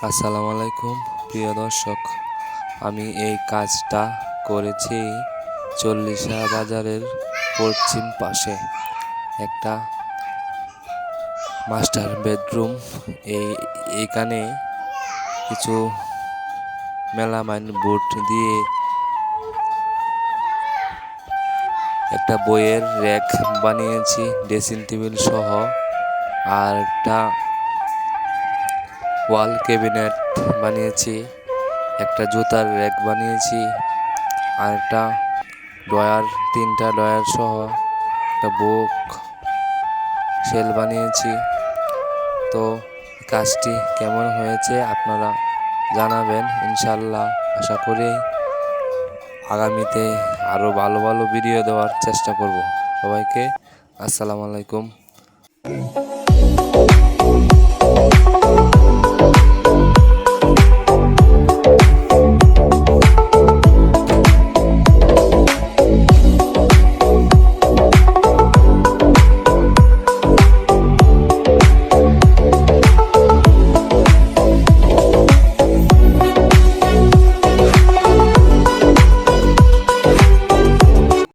আসসালামু আলাইকুম প্রিয় দর্শক, আমি এই কাজটা করেছি চল্লিশা বাজারের পশ্চিম পাশে একটা মাস্টার বেডরুম। এইখানে কিছু মেলামাইন বোর্ড দিয়ে একটা বইয়ের র্যাক বানিয়েছি ড্রেসিং টেবিল সহ, আর একটা ওয়াল ক্যাবিনেট বানিয়েছি, একটা জুতার র্যাক বানিয়েছি, আর একটা তিনটা ডয়ার সহ একটা বুক শেল বানিয়েছি। তো কাজটি কেমন হয়েছে আপনারা জানাবেন ইনশাল্লাহ। আশা করি আগামীতে আরও ভালো ভালো ভিডিও দেওয়ার চেষ্টা করব। সবাইকে আসসালামু আলাইকুম।